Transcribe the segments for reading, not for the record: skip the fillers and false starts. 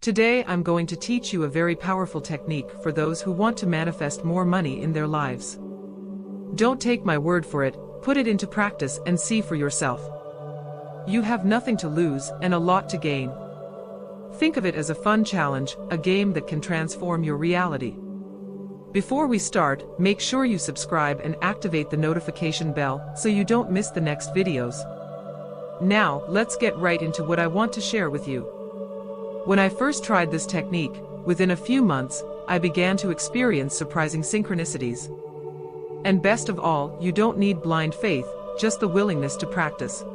Today I'm going to teach you a very powerful technique for those who want to manifest more money in their lives. Don't take my word for it, put it into practice and see for yourself. You have nothing to lose and a lot to gain. Think of it as a fun challenge, a game that can transform your reality. Before we start, make sure you subscribe and activate the notification bell so you don't miss the next videos. Now, let's get right into what I want to share with you. When I first tried this technique, within a few months, I began to experience surprising synchronicities. And best of all, you don't need blind faith, just the willingness to practice.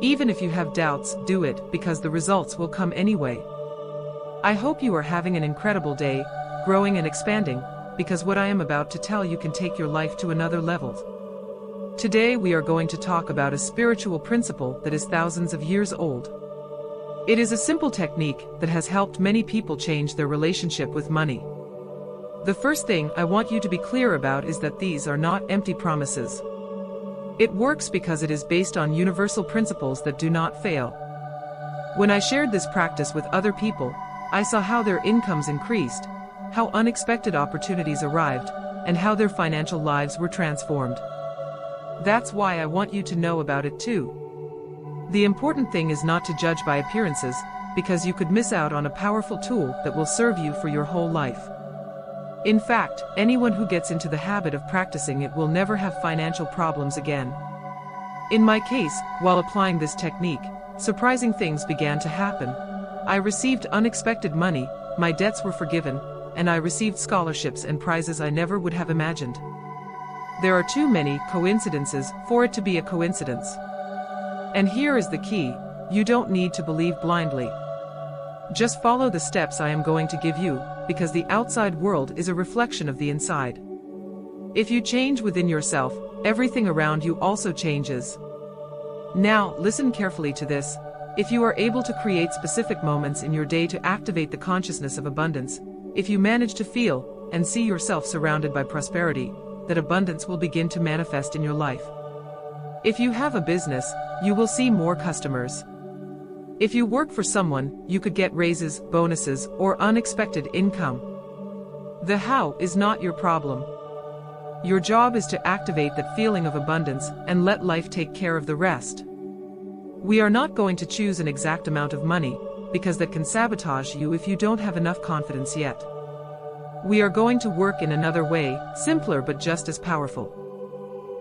Even if you have doubts, do it, because the results will come anyway. I hope you are having an incredible day, growing and expanding, because what I am about to tell you can take your life to another level. Today we are going to talk about a spiritual principle that is thousands of years old. It is a simple technique that has helped many people change their relationship with money. The first thing I want you to be clear about is that these are not empty promises. It works because it is based on universal principles that do not fail. When I shared this practice with other people, I saw how their incomes increased, how unexpected opportunities arrived, and how their financial lives were transformed. That's why I want you to know about it too. The important thing is not to judge by appearances, because you could miss out on a powerful tool that will serve you for your whole life. In fact, anyone who gets into the habit of practicing it will never have financial problems again. In my case, while applying this technique, surprising things began to happen. I received unexpected money, my debts were forgiven, and I received scholarships and prizes I never would have imagined. There are too many coincidences for it to be a coincidence. And here is the key: you don't need to believe blindly. Just follow the steps I am going to give you, because the outside world is a reflection of the inside. If you change within yourself, everything around you also changes. Now, listen carefully to this. If you are able to create specific moments in your day to activate the consciousness of abundance, if you manage to feel and see yourself surrounded by prosperity, that abundance will begin to manifest in your life. If you have a business, you will see more customers. If you work for someone, you could get raises, bonuses, or unexpected income. The how is not your problem. Your job is to activate that feeling of abundance and let life take care of the rest. We are not going to choose an exact amount of money, because that can sabotage you if you don't have enough confidence yet. We are going to work in another way, simpler but just as powerful.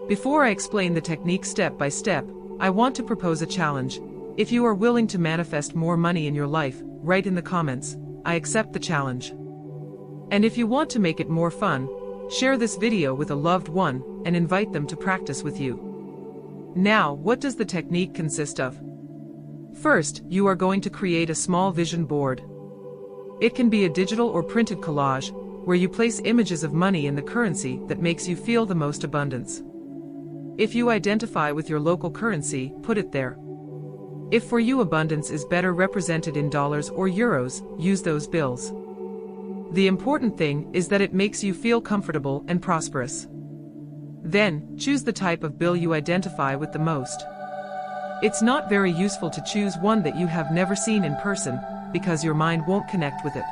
Before I explain the technique step by step, I want to propose a challenge. If you are willing to manifest more money in your life, write in the comments, "I accept the challenge." And if you want to make it more fun, share this video with a loved one and invite them to practice with you. Now, what does the technique consist of? First, you are going to create a small vision board. It can be a digital or printed collage, where you place images of money and the currency that makes you feel the most abundance. If you identify with your local currency, put it there. If for you abundance is better represented in dollars or euros, use those bills. The important thing is that it makes you feel comfortable and prosperous. Then, choose the type of bill you identify with the most. It's not very useful to choose one that you have never seen in person, because your mind won't connect with it.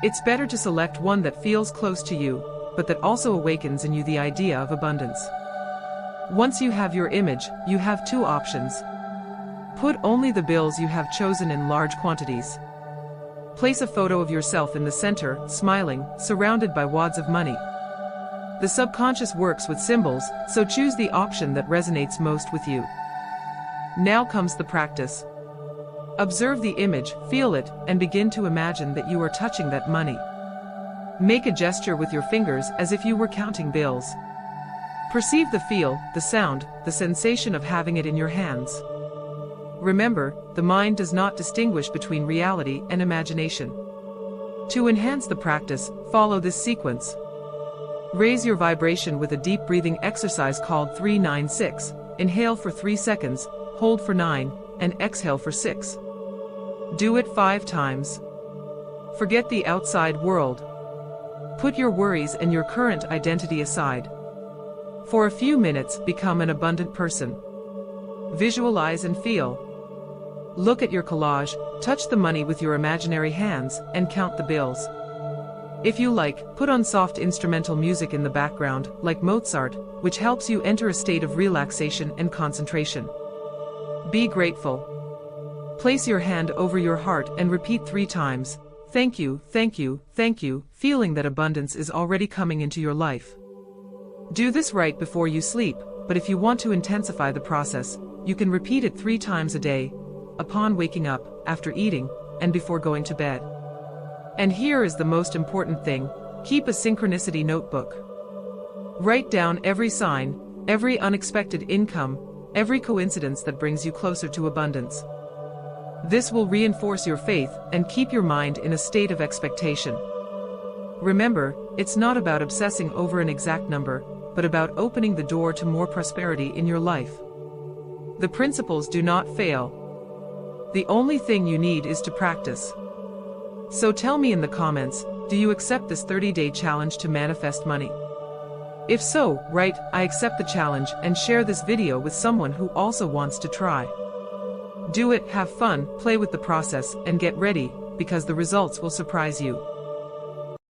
It's better to select one that feels close to you, but that also awakens in you the idea of abundance. Once you have your image, you have two options. Put only the bills you have chosen in large quantities. Place a photo of yourself in the center, smiling, surrounded by wads of money. The subconscious works with symbols, so choose the option that resonates most with you. Now comes the practice. Observe the image, feel it, and begin to imagine that you are touching that money. Make a gesture with your fingers as if you were counting bills. Perceive the feel, the sound, the sensation of having it in your hands. Remember, the mind does not distinguish between reality and imagination. To enhance the practice, follow this sequence. Raise your vibration with a deep breathing exercise called 3-9-6. Inhale for 3 seconds, hold for 9, and exhale for 6. Do it 5 times. Forget the outside world. Put your worries and your current identity aside. For a few minutes, become an abundant person. Visualize and feel. Look at your collage, touch the money with your imaginary hands, and count the bills. If you like, put on soft instrumental music in the background, like Mozart, which helps you enter a state of relaxation and concentration. Be grateful. Place your hand over your heart and repeat 3 times, "Thank you, thank you, thank you," feeling that abundance is already coming into your life. Do this right before you sleep, but if you want to intensify the process, you can repeat it 3 times a day, upon waking up, after eating, and before going to bed. And here is the most important thing: keep a synchronicity notebook. Write down every sign, every unexpected income, every coincidence that brings you closer to abundance. This will reinforce your faith and keep your mind in a state of expectation. Remember, it's not about obsessing over an exact number, but about opening the door to more prosperity in your life. The principles do not fail. The only thing you need is to practice. So tell me in the comments, do you accept this 30-day challenge to manifest money? If so, write, "I accept the challenge," and share this video with someone who also wants to try. Do it, have fun, play with the process, and get ready, because the results will surprise you.